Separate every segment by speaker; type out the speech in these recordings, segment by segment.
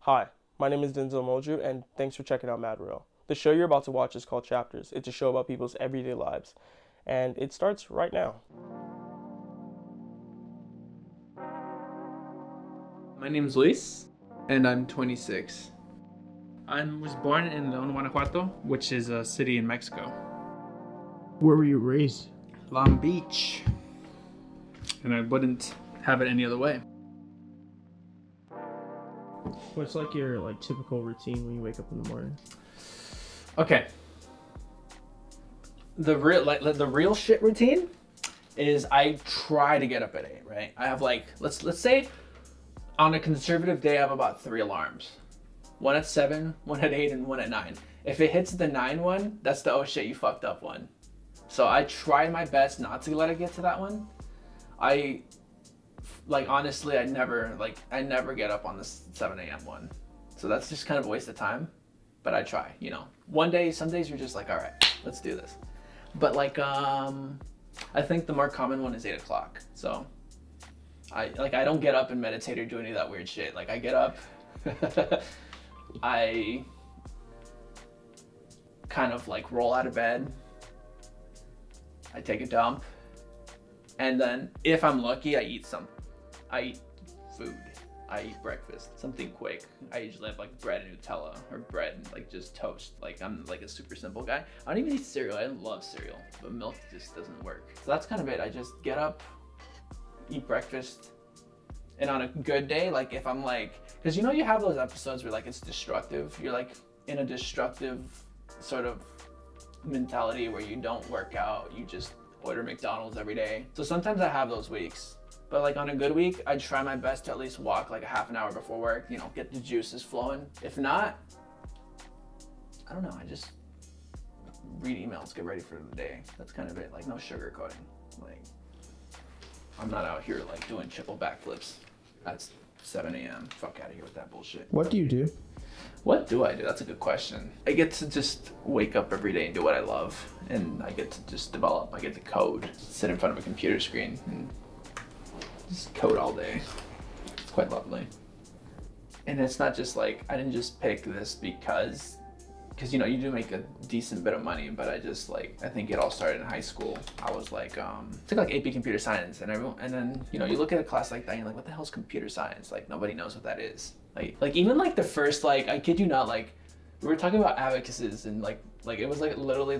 Speaker 1: Hi, my name is Denzel Moju, and thanks for checking out Madreel. The show you're about to watch is called Chapters. It's a show about people's everyday lives, and it starts right now.
Speaker 2: My name's Luis, and I'm 26. I was born in León, Guanajuato, which is a city in Mexico.
Speaker 3: Where were you raised?
Speaker 2: Long Beach. And I wouldn't have it any other way.
Speaker 3: What's like your typical routine when you wake up in the morning?
Speaker 2: Okay. The real shit routine is I try to get up at 8, right? I have let's say on a conservative day I have about 3 alarms. One at 7, one at 8, and one at 9. If it hits the 9 one, that's the oh shit you fucked up one. So I try my best not to let it get to that one. Honestly, I never get up on the 7 a.m. one. So that's just kind of a waste of time. But I try, some days you're just like, all right, let's do this. But I think the more common one is 8 o'clock. So I don't get up and meditate or do any of that weird shit. I get up, I kind of roll out of bed, I take a dump, and then if I'm lucky, I eat food. I eat breakfast, something quick. I usually have bread and Nutella or bread and just toast. I'm a super simple guy. I don't even eat cereal. I love cereal, but milk just doesn't work. So that's kind of it. I just get up, eat breakfast, and on a good day, if I'm because you have those episodes where it's destructive. You're in a destructive sort of mentality where you don't work out. You just order McDonald's every day. So sometimes I have those weeks. But on a good week, I try my best to at least walk a half an hour before work, get the juices flowing. If not, I don't know, I just read emails, get ready for the day. That's kind of it, no sugarcoating. I'm not out here doing triple backflips at 7 a.m. Fuck out of here with that bullshit.
Speaker 3: What do you do?
Speaker 2: What do I do? That's a good question. I get to just wake up every day and do what I love. And I get to just develop, I get to code, sit in front of a computer screen and just code all day. It's quite lovely. And it's not just I didn't just pick this because you do make a decent bit of money, but I just I think it all started in high school. I was took AP computer science and then you look at a class like that and you're what the hell is computer science? Nobody knows what that is. Even the first I kid you not, we were talking about abacuses and it was literally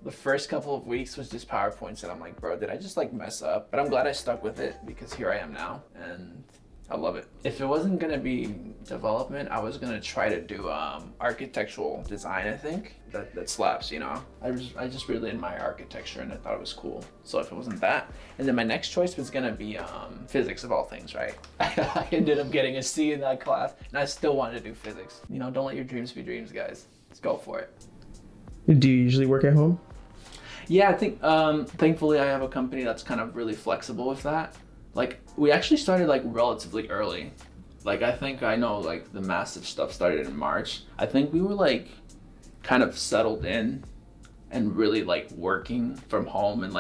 Speaker 2: the first couple of weeks was just PowerPoints and I'm bro, did I just mess up? But I'm glad I stuck with it because here I am now and I love it. If it wasn't gonna be development, I was gonna try to do architectural design, I think. That slaps, I just really admire architecture and I thought it was cool. So if it wasn't that, and then my next choice was gonna be physics of all things, right? I ended up getting a C in that class and I still wanted to do physics. Don't let your dreams be dreams, guys. Let's go for it.
Speaker 3: Do you usually work at home?
Speaker 2: Yeah, I think thankfully I have a company that's kind of really flexible with that. We actually started relatively early. I think I know the massive stuff started in March. I think we were kind of settled in and really working from home and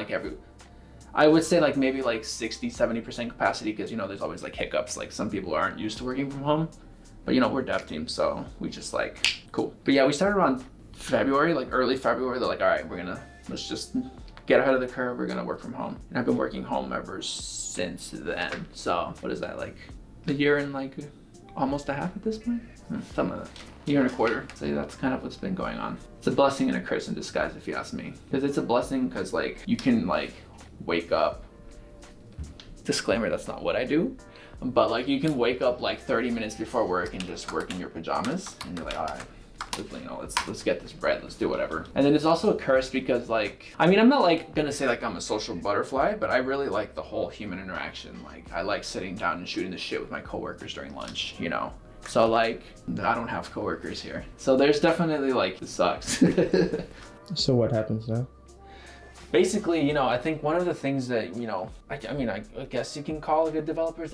Speaker 2: I would say maybe 60-70% capacity because there's always hiccups. Some people aren't used to working from home. But we're dev team, so we just cool. But yeah, we started around February, early February. They're all right, let's just get ahead of the curve. We're gonna work from home. And I've been working home ever since then. So what is that, a year and almost a half at this point? Something like that. A year and a quarter. So that's kind of what's been going on. It's a blessing and a curse in disguise, if you ask me. Because it's a blessing because you can wake up. Disclaimer, that's not what I do. But you can wake up 30 minutes before work and just work in your pajamas. And you're all right. Let's get this bread, let's do whatever. And then it's also a curse because I'm not gonna say I'm a social butterfly, but I really like the whole human interaction. I like sitting down and shooting the shit with my coworkers during lunch, So I don't have coworkers here. So there's definitely it sucks.
Speaker 3: So what happens now?
Speaker 2: Basically, I think one of the things that, I guess you can call a good developer is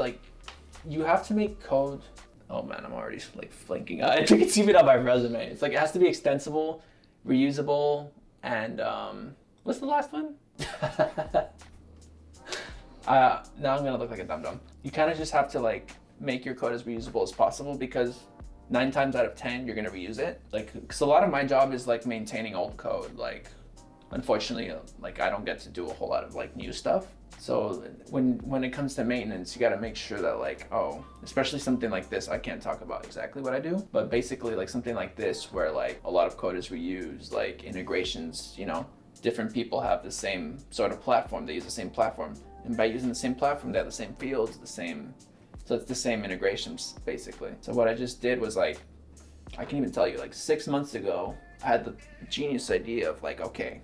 Speaker 2: you have to make code. Oh man, I'm already flanking. I think it's even on my resume. It's it has to be extensible, reusable, and what's the last one? Now I'm gonna look like a dum-dum. You kind of just have to make your code as reusable as possible because 9 times out of 10 you're gonna reuse it. Like, because a lot of my job is like maintaining old code. Like, unfortunately, like I don't get to do a whole lot of like new stuff. So when it comes to maintenance, you got to make sure that like, oh, especially something like this, I can't talk about exactly what I do, but basically like something like this where like a lot of code is reused, like integrations, you know, different people have the same sort of platform, they use the same platform, and by using the same platform they have the same fields, so it's the same integrations basically. So what I just did was like, I can even tell you, like 6 months ago I had the genius idea of like, okay,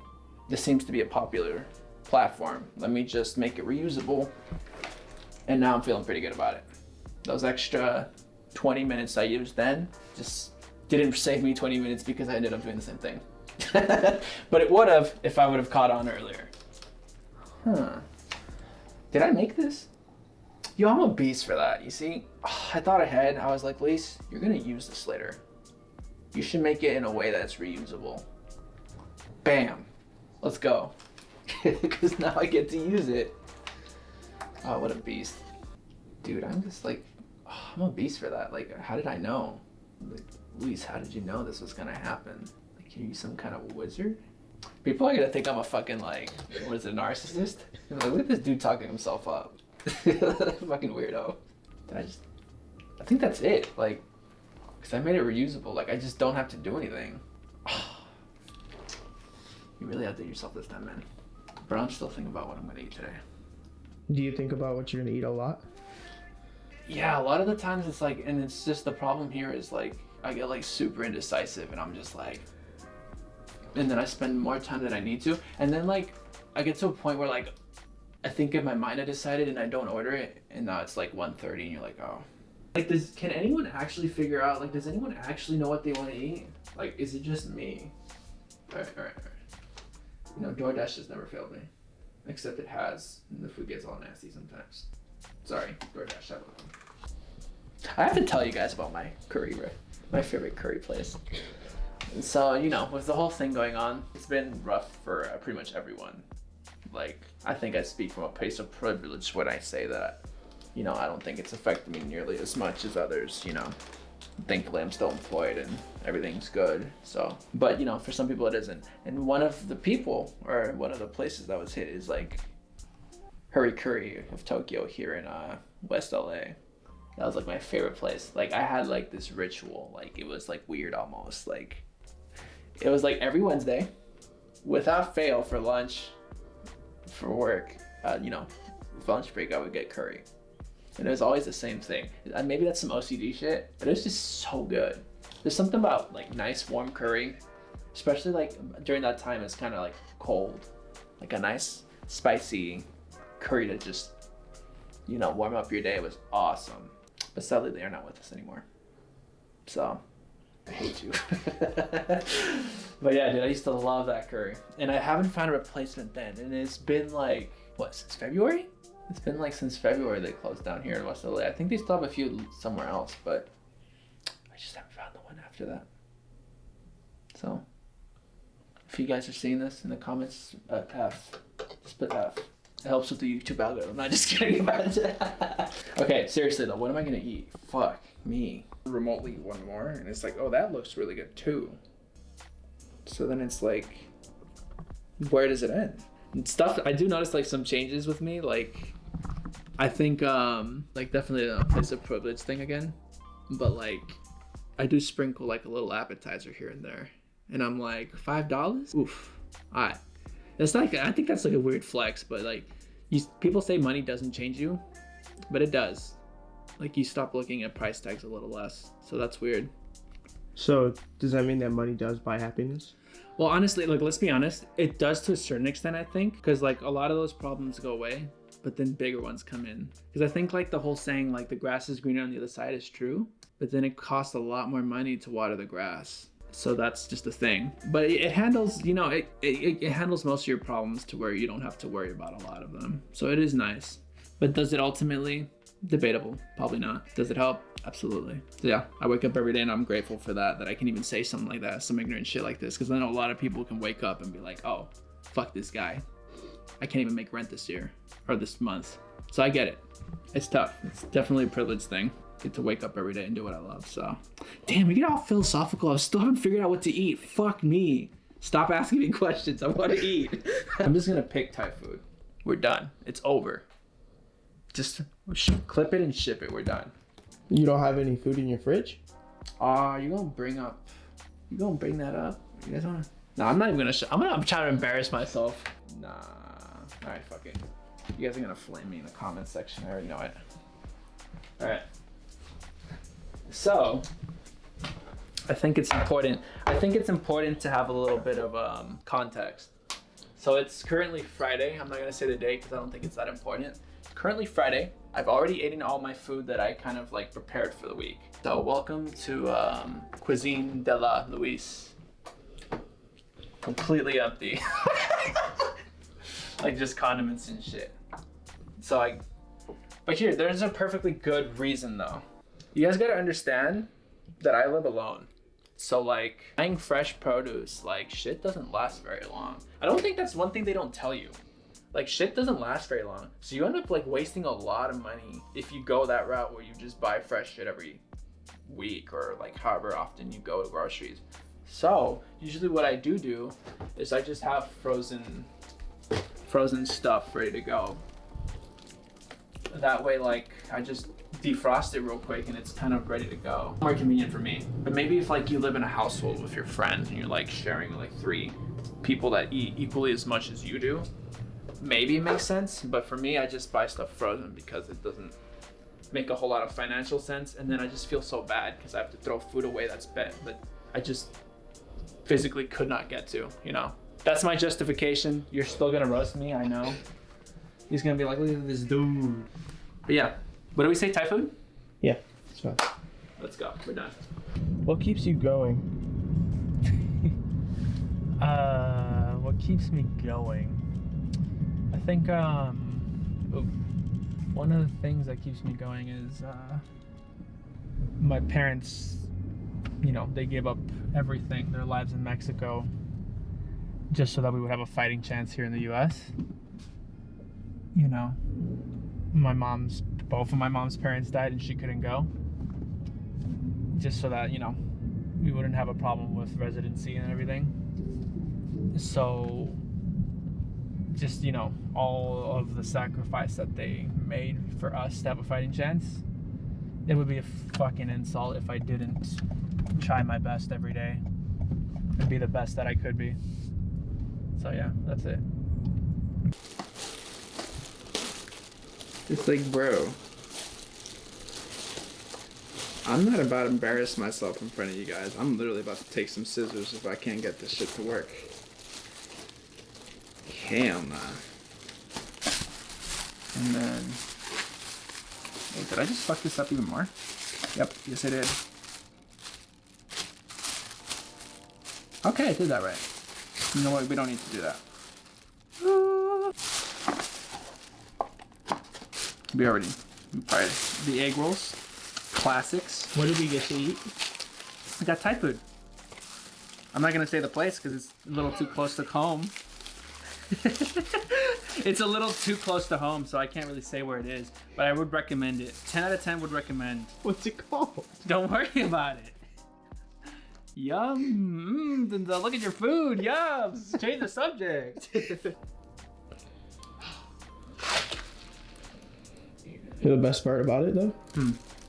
Speaker 2: this seems to be a popular platform, let me just make it reusable, and now I'm feeling pretty good about it. Those extra 20 minutes I used then just didn't save me 20 minutes because I ended up doing the same thing. But it would have if I would have caught on earlier. Did I make this? Yo, I'm a beast for that, you see? I thought ahead, I was like, Lise, you're gonna use this later. You should make it in a way that's reusable. Bam, let's go. Because now I get to use it. Oh, what a beast. Dude, I'm just like, I'm a beast for that. Like, how did I know? Like, Luis, how did you know this was gonna happen? Like, are you some kind of wizard? People are gonna think I'm a fucking like, what is it, narcissist? I'm like, look at this dude talking himself up. Fucking weirdo. I think that's it. Like, because I made it reusable. Like, I just don't have to do anything. You really outdid yourself this time, man. But I'm still thinking about what I'm gonna eat today.
Speaker 3: Do you think about what you're gonna eat a lot?
Speaker 2: Yeah, a lot of the times it's like, and it's just the problem here is like, I get like super indecisive and I'm just like, and then I spend more time than I need to. And then like, I get to a point where like, I think in my mind I decided and I don't order it. And now it's like 1:30 and you're like, oh. Like, can anyone actually figure out, like, does anyone actually know what they want to eat? Like, is it just me? All right. You know, DoorDash has never failed me. Except it has, and the food gets all nasty sometimes. Sorry, DoorDash, I have to tell you guys about my curry, my favorite curry place. And so, you know, with the whole thing going on, it's been rough for pretty much everyone. Like, I think I speak from a place of privilege when I say that, you know, I don't think it's affected me nearly as much as others, you know. Thankfully, I'm still employed and everything's good. So, but you know, for some people it isn't. And one of the people, or one of the places that was hit is like Hurry Curry of Tokyo here in West LA. That was like my favorite place. Like, I had like this ritual, like it was like weird almost. Like, it was like every Wednesday, without fail, for lunch, for work, you know, for lunch break, I would get curry. And it was always the same thing. Maybe that's some OCD shit, but it was just so good. There's something about like nice warm curry, especially like during that time it's kind of like cold. Like a nice spicy curry to just, you know, warm up your day was awesome. But sadly they are not with us anymore. So, I hate you. But yeah, dude, I used to love that curry. And I haven't found a replacement then. And it's been like, what, since February? It's been like since February they closed down here in West LA. I think they still have a few somewhere else, but I just haven't found the one after that. So, if you guys are seeing this in the comments, F. Just put F. It helps with the YouTube algorithm. I'm not just kidding about it. Okay, seriously though, what am I gonna eat? Fuck me. Remotely one more, and it's like, oh, that looks really good too. So then it's like, where does it end? And stuff, I do notice like some changes with me, like, I think like definitely a place of privilege thing again, but like I do sprinkle like a little appetizer here and there, and I'm like, $5? Oof. Alright. It's like, I think that's like a weird flex, but like, people say money doesn't change you, but it does. Like, you stop looking at price tags a little less, so that's weird.
Speaker 3: So does that mean that money does buy happiness?
Speaker 2: Well, honestly, like, let's be honest, it does to a certain extent, I think, because like a lot of those problems go away, but then bigger ones come in. Because I think like the whole saying, like, the grass is greener on the other side is true, but then it costs a lot more money to water the grass. So that's just the thing. But it handles, you know, it handles most of your problems to where you don't have to worry about a lot of them. So it is nice. But does it ultimately? Debatable. Probably not. Does it help? Absolutely. So yeah, I wake up every day and I'm grateful for that I can even say something like that, some ignorant shit like this. Because I know a lot of people can wake up and be like, oh, fuck this guy. I can't even make rent this year or this month. So I get it. It's tough. It's definitely a privilege thing. Get to wake up every day and do what I love. So, damn, we get all philosophical. I still haven't figured out what to eat. Fuck me. Stop asking me questions. I want to eat. I'm just gonna pick Thai food. We're done. It's over. Just clip it and ship it. We're done.
Speaker 1: You don't have any food in your fridge?
Speaker 2: You gonna bring that up? You guys wanna? No, I'm not even gonna. I'm trying to embarrass myself. Nah. All right, fuck it. You guys are gonna flame me in the comments section. I already know it. All right. So, I think it's important. To have a little bit of context. So it's currently Friday. I'm not gonna say the date because I don't think it's that important. It's currently Friday. I've already eaten all my food that I kind of like prepared for the week. So welcome to Cuisine de la Luis. Completely empty. Like just condiments and shit. But here, there's a perfectly good reason though. You guys gotta understand that I live alone. So like buying fresh produce, like shit doesn't last very long. I don't think that's one thing they don't tell you. Like shit doesn't last very long. So you end up like wasting a lot of money if you go that route where you just buy fresh shit every week or like however often you go to groceries. So usually what I do is I just have frozen stuff ready to go. That way like I just defrost it real quick and it's kind of ready to go. More convenient for me. But maybe if like you live in a household with your friends and you're like sharing like 3 people that eat equally as much as you do, maybe it makes sense. But for me, I just buy stuff frozen because it doesn't make a whole lot of financial sense. And then I just feel so bad because I have to throw food away that's bad that I just physically could not get to, you know? That's my justification. You're still gonna roast me, I know. He's gonna be like, look at this dude. But yeah. What do we say, Thai food?
Speaker 1: Yeah, that's fine.
Speaker 2: Let's go. We're done.
Speaker 1: What keeps you going?
Speaker 3: What keeps me going? I think one of the things that keeps me going is my parents, you know, they gave up everything, their lives in Mexico, just so that we would have a fighting chance here in the US. You know, both of my mom's parents died and she couldn't go. Just so that, you know, we wouldn't have a problem with residency and everything. So, just, you know, all of the sacrifice that they made for us to have a fighting chance, it would be a fucking insult if I didn't try my best every day and be the best that I could be. So yeah, that's it.
Speaker 2: It's like, bro, I'm not about to embarrass myself in front of you guys. I'm literally about to take some scissors if I can't get this shit to work. Hell nah. And then, wait, did I just fuck this up even more? Yep, yes I did. Okay, I did that right. You know what, we don't need to do that. We tried the egg rolls, classics.
Speaker 3: What did we get to eat?
Speaker 2: I got Thai food. I'm not gonna say the place because it's a little too close to home. It's a little too close to home, so I can't really say where it is. But I would recommend it. 10 out of 10 would recommend.
Speaker 3: What's it called?
Speaker 2: Don't worry about it. Yum. Look at your food. Yum. Change the subject.
Speaker 1: The best part about it though,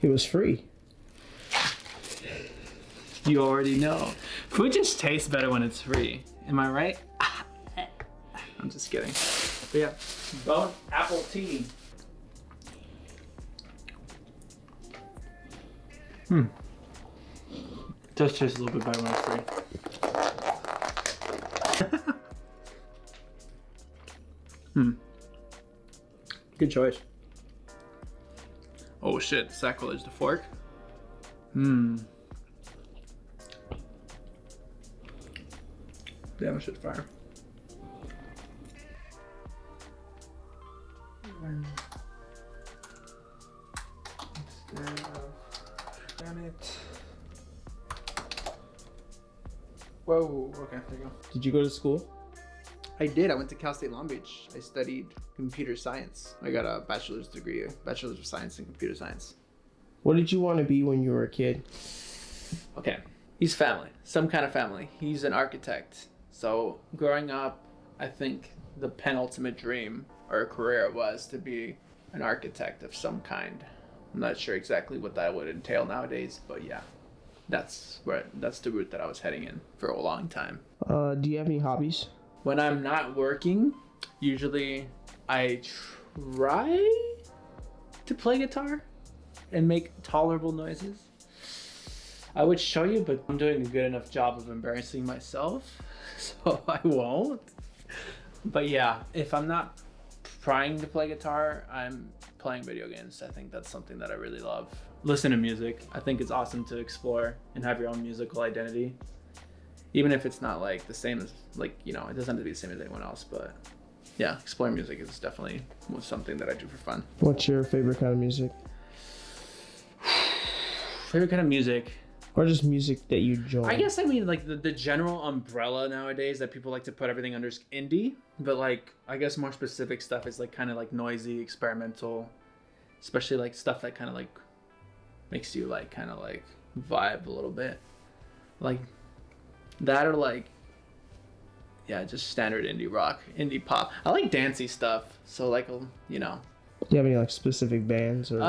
Speaker 1: it was free.
Speaker 2: You already know. Food just tastes better when it's free. Am I right? I'm just kidding. But yeah, bone apple tea. It does taste a little bit better when it's free. Good choice. Oh shit, sacrilege, the fork. Damn, that shit's fire. Damn it. Whoa, okay, there you go.
Speaker 1: Did you go to school?
Speaker 2: I did. I went to Cal State Long Beach. I studied computer science. I got a bachelor's degree, bachelor's of science in computer science.
Speaker 1: What did you want to be when you were a kid?
Speaker 2: Okay. He's family. Some kind of family. He's an architect. So growing up, I think the penultimate dream or career was to be an architect of some kind. I'm not sure exactly what that would entail nowadays, but yeah. That's the route that I was heading in for a long time.
Speaker 1: Do you have any hobbies?
Speaker 2: When I'm not working, usually I try to play guitar and make tolerable noises. I would show you, but I'm doing a good enough job of embarrassing myself, so I won't. But yeah, if I'm not trying to play guitar, I'm playing video games. I think that's something that I really love. Listen to music. I think it's awesome to explore and have your own musical identity. Even if it's not like the same as, like, you know, it doesn't have to be the same as anyone else, but yeah, exploring music is definitely something that I do for fun.
Speaker 1: What's your favorite kind of music?
Speaker 2: Favorite kind of music?
Speaker 1: Or just music that you enjoy?
Speaker 2: I guess I mean like the general umbrella nowadays that people like to put everything under is indie, but like I guess more specific stuff is like kind of like noisy, experimental, especially like stuff that kind of like makes you like kind of like vibe a little bit, like that, or like yeah, just standard indie rock, indie pop. I like dancey stuff, so like you know.
Speaker 1: Do you have any like specific bands or?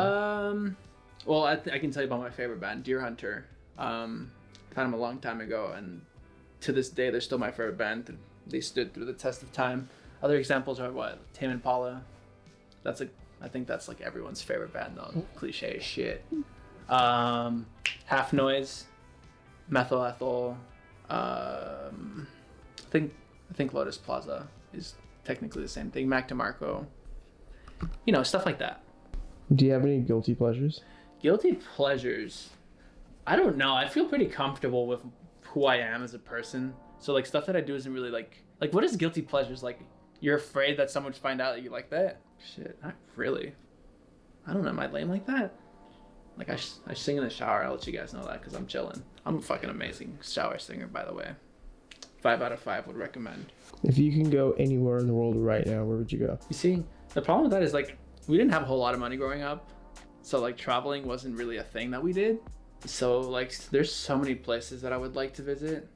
Speaker 2: Well, I can tell you about my favorite band, Deer Hunter. Found them a long time ago, and to this day, they're still my favorite band. They stood through the test of time. Other examples are what? Tame Impala. I think that's like everyone's favorite band though. Cliche as shit. Half Noise, Methyl Ethel. I think Lotus Plaza is technically the same thing. Mac DeMarco. You know, stuff like that.
Speaker 1: Do you have any guilty pleasures?
Speaker 2: Guilty pleasures. I don't know. I feel pretty comfortable with who I am as a person. So like stuff that I do isn't really like what is guilty pleasures? Like you're afraid that someone would find out that you like that? Shit, not really. I don't know. Am I lame like that? Like I sing in the shower. I'll let you guys know that because I'm chilling. I'm a fucking amazing shower singer, by the way. 5 out of 5 would recommend.
Speaker 1: If you can go anywhere in the world right now, where would you go?
Speaker 2: You see, the problem with that is like we didn't have a whole lot of money growing up. So like traveling wasn't really a thing that we did. So like there's so many places that I would like to visit.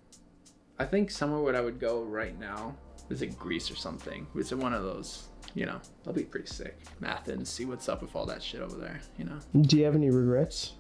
Speaker 2: I think somewhere where I would go right now is like Greece or something. Visit one of those, you know, that'll be pretty sick. Athens, see what's up with all that shit over there, you know.
Speaker 1: Do you have any regrets?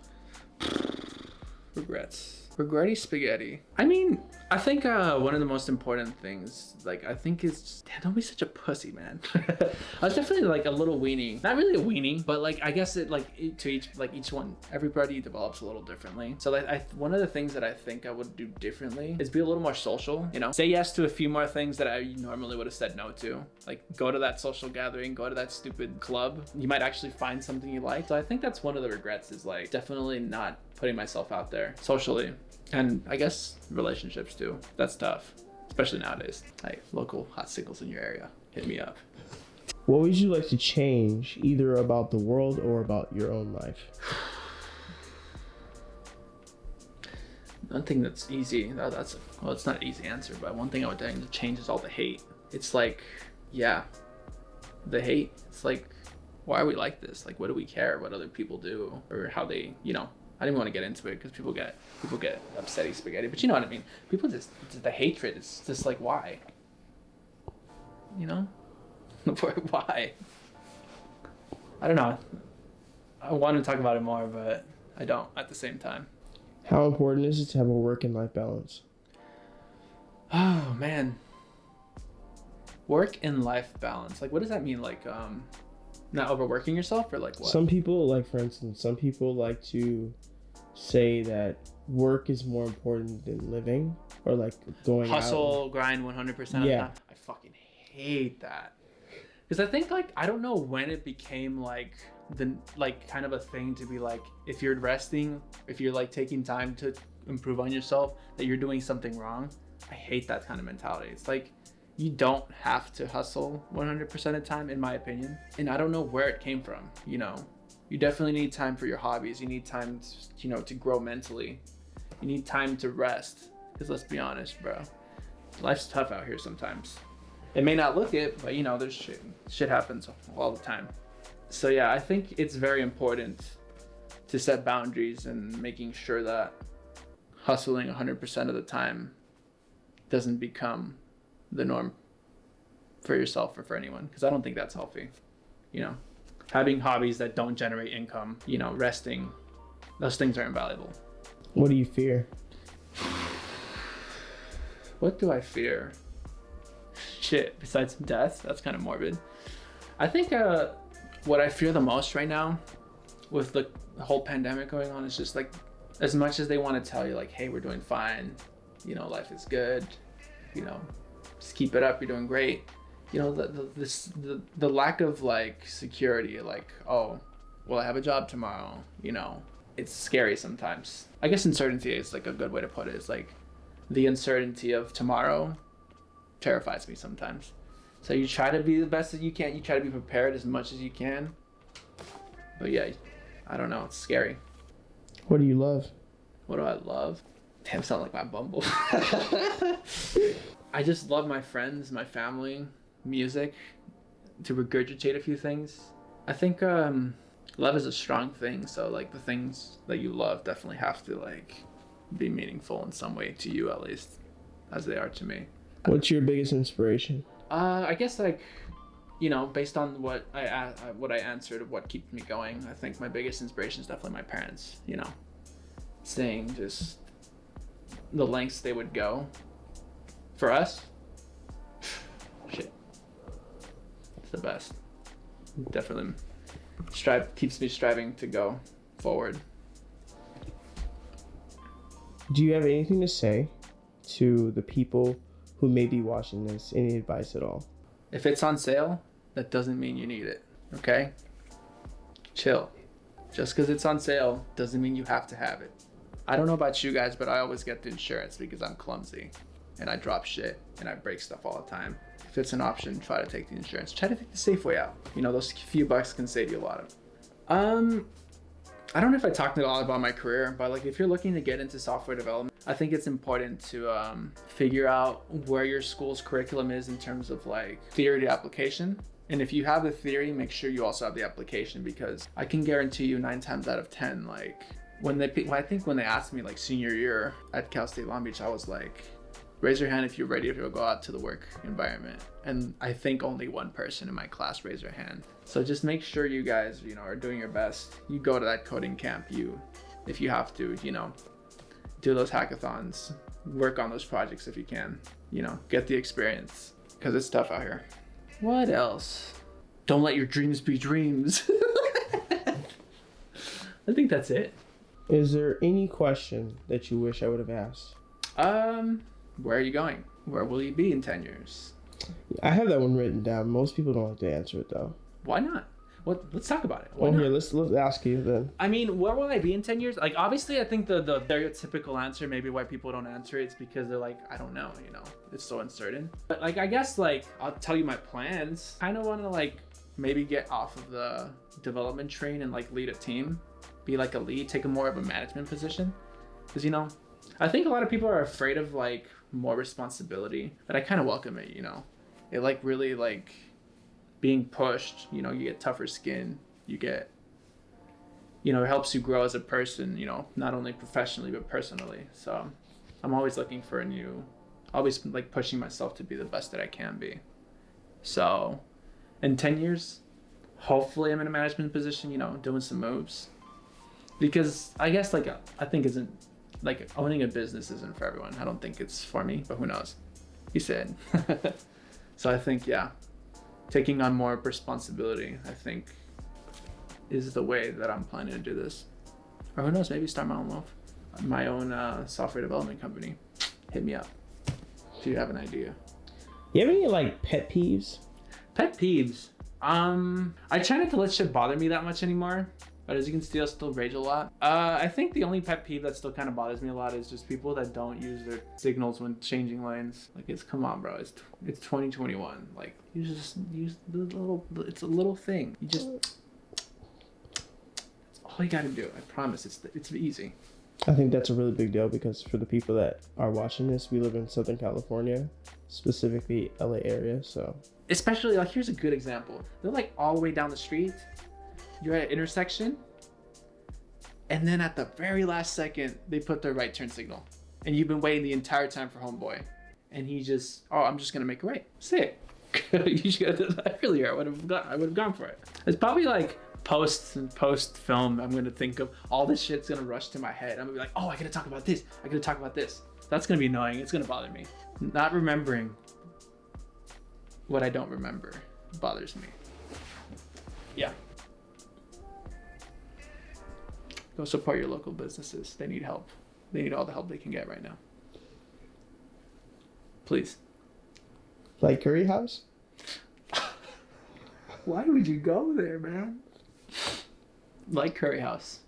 Speaker 2: Regrets. Regretty spaghetti. I mean, I think one of the most important things, like, I think is, damn, don't be such a pussy, man. I was definitely like a little weenie. Not really a weenie, but like, I guess it like to each one, everybody develops a little differently. So like, one of the things that I think I would do differently is be a little more social, you know, say yes to a few more things that I normally would have said no to. Like go to that social gathering, go to that stupid club. You might actually find something you like. So I think that's one of the regrets is like definitely not putting myself out there socially. And I guess relationships too. That's tough, especially nowadays. Hey, local hot singles in your area, hit me up.
Speaker 1: What would you like to change, either about the world or about your own life?
Speaker 2: One thing that's easy, well, it's not an easy answer, but one thing I would like to change is all the hate. It's like, yeah, the hate. It's like, why are we like this? Like, what do we care what other people do or how they, you know? I didn't want to get into it because people get upsetty spaghetti, but you know what I mean. People just the hatred. It's just like why, you know, why? I don't know. I want to talk about it more, but I don't at the same time.
Speaker 1: How important is it to have a work and life balance?
Speaker 2: Oh man, work and life balance. Like, what does that mean? Like, not overworking yourself or like what?
Speaker 1: Some people, like for instance, some people like to say that work is more important than living or like going
Speaker 2: hustle, grind 100% of the time. I fucking hate that. Because I think like, I don't know when it became like kind of a thing to be like, if you're resting, if you're like taking time to improve on yourself, that you're doing something wrong. I hate that kind of mentality. It's like, you don't have to hustle 100% of the time, in my opinion. And I don't know where it came from, you know. You definitely need time for your hobbies. You need time, you know, to grow mentally. You need time to rest. Because let's be honest, bro. Life's tough out here sometimes. It may not look it, but you know, there's shit happens all the time. So yeah, I think it's very important to set boundaries and making sure that hustling 100% of the time doesn't become the norm for yourself or for anyone, because I don't think that's healthy. You know, having hobbies that don't generate income, you know, resting, those things are invaluable.
Speaker 1: What do you fear?
Speaker 2: What do I fear? Shit, besides death, that's kind of morbid. I think what I fear the most right now with the whole pandemic going on is just like, as much as they want to tell you like, hey, we're doing fine, you know, life is good, you know, just keep it up, you're doing great. You know, the lack of like security, like, oh, well, I have a job tomorrow, you know, it's scary sometimes. I guess uncertainty is like a good way to put it. It's like the uncertainty of tomorrow terrifies me sometimes. So you try to be the best that you can. You try to be prepared as much as you can. But yeah, I don't know. It's scary.
Speaker 1: What do you love?
Speaker 2: What do I love? Damn, sound like my Bumble. I just love my friends, my family, music, to regurgitate a few things. I think love is a strong thing. So like the things that you love definitely have to like be meaningful in some way to you, at least, as they are to me.
Speaker 1: What's your biggest inspiration?
Speaker 2: I guess like, you know, based on what I answered, what keeps me going, I think my biggest inspiration is definitely my parents. You know, seeing just the lengths they would go for us. Shit, it's the best. Definitely keeps me striving to go forward.
Speaker 1: Do you have anything to say to the people who may be watching this? Any advice at all?
Speaker 2: If it's on sale, that doesn't mean you need it, okay? Chill. Just because it's on sale doesn't mean you have to have it. I don't know about you guys, but I always get the insurance because I'm clumsy and I drop shit and I break stuff all the time. If it's an option, try to take the insurance. Try to take the safe way out. You know, those few bucks can save you a lot of. I don't know if I talked a lot about my career, but like if you're looking to get into software development, I think it's important to figure out where your school's curriculum is in terms of like theory to application. And if you have the theory, make sure you also have the application, because I can guarantee you 9 times out of 10, like I think when they asked me like senior year at Cal State Long Beach, I was like, raise your hand if you're ready to go out to the work environment. And I think only one person in my class raised their hand. So just make sure you guys, you know, are doing your best. You go to that coding camp, if you have to, you know, do those hackathons, work on those projects if you can, you know, get the experience, because it's tough out here. What else? Don't let your dreams be dreams. I think that's it.
Speaker 1: Is there any question that you wish I would have asked?
Speaker 2: Where are you going? Where will you be in 10 years?
Speaker 1: I have that one written down. Most people don't like to answer it though.
Speaker 2: Why not? Let's talk about it. Why
Speaker 1: Well,
Speaker 2: not?
Speaker 1: here, let's ask you then.
Speaker 2: I mean, where will I be in 10 years? Like, obviously, I think the stereotypical answer, maybe why people don't answer it, is because they're like, I don't know, you know, it's so uncertain. But like, I guess like, I'll tell you my plans. I kind of want to like, maybe get off of the development train and like lead a team, be like a lead, take a more of a management position. Because, you know, I think a lot of people are afraid of like more responsibility, but I kind of welcome it, you know. It like really like being pushed, you know, you get tougher skin, you get, you know, it helps you grow as a person, you know, not only professionally but personally. So I'm always looking for always like pushing myself to be the best that I can be. So in 10 years, hopefully I'm in a management position, you know, doing some moves. Because I guess like, I think like owning a business isn't for everyone. I don't think it's for me, but who knows? He said. So I think, yeah, taking on more responsibility, I think, is the way that I'm planning to do this. Or who knows, maybe start my own software development company. Hit me up if you have an idea.
Speaker 1: You have any like pet peeves?
Speaker 2: Pet peeves. I try not to let shit bother me that much anymore. But as you can see, I still rage a lot. I think the only pet peeve that still kind of bothers me a lot is just people that don't use their signals when changing lanes. Like, come on, bro. It's 2021. Like, you just use it's a little thing. You just, that's all you gotta do. I promise. It's easy.
Speaker 1: I think that's a really big deal, because for the people that are watching this, we live in Southern California, specifically LA area, so.
Speaker 2: Especially, like, here's a good example. They're like all the way down the street. You're at an intersection, and then at the very last second, they put their right turn signal. And you've been waiting the entire time for homeboy. And he just, oh, I'm just gonna make a right. Sick. You should have done that earlier. I would have gone for it. It's probably like post film. I'm gonna think of all this shit's gonna rush to my head. I'm gonna be like, oh, I gotta talk about this. I gotta talk about this. That's gonna be annoying. It's gonna bother me. Not remembering what I don't remember bothers me. Yeah. Go support your local businesses. They need help. They need all the help they can get right now. Please.
Speaker 1: Like Curry House?
Speaker 2: Why would you go there, man? Like Curry House.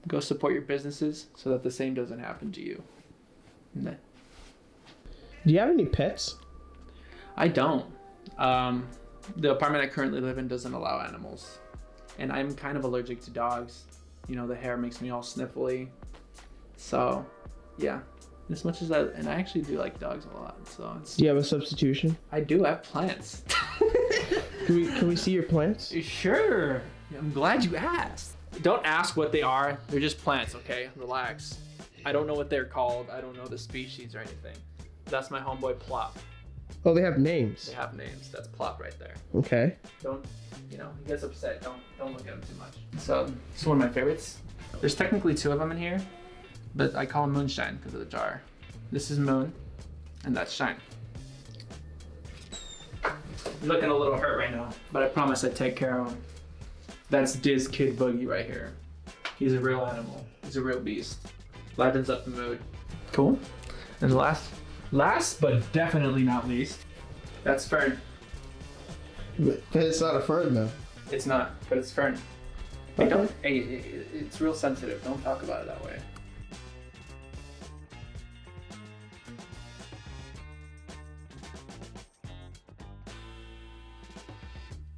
Speaker 2: Go support your businesses so that the same doesn't happen to you. Nah.
Speaker 1: Do you have any pets?
Speaker 2: I don't. The apartment I currently live in doesn't allow animals. And I'm kind of allergic to dogs. You know, the hair makes me all sniffly. So, yeah. As much as I actually do like dogs a lot. So it's,
Speaker 1: Do you have a substitution?
Speaker 2: I do. I have plants.
Speaker 1: Can we see your plants?
Speaker 2: Sure. I'm glad you asked. Don't ask what they are. They're just plants, okay? Relax. I don't know what they're called. I don't know the species or anything. That's my homeboy Plop.
Speaker 1: Oh, they have names.
Speaker 2: They have names. That's Plop right there.
Speaker 1: Okay.
Speaker 2: Don't, he gets upset. Don't look at him too much. So, it's one of my favorites. There's technically 2 of them in here, but I call him Moonshine because of the jar. This is Moon, and that's Shine. Looking a little hurt right now, but I promise I'd take care of him. That's Diz Kid Boogie right here. He's a real animal. He's a real beast. Lightens up the mood. Cool. And last but definitely not least, that's Fern.
Speaker 1: But it's not a fern though.
Speaker 2: It's not, but it's Fern. Hey, it's real sensitive. Don't talk about it that way.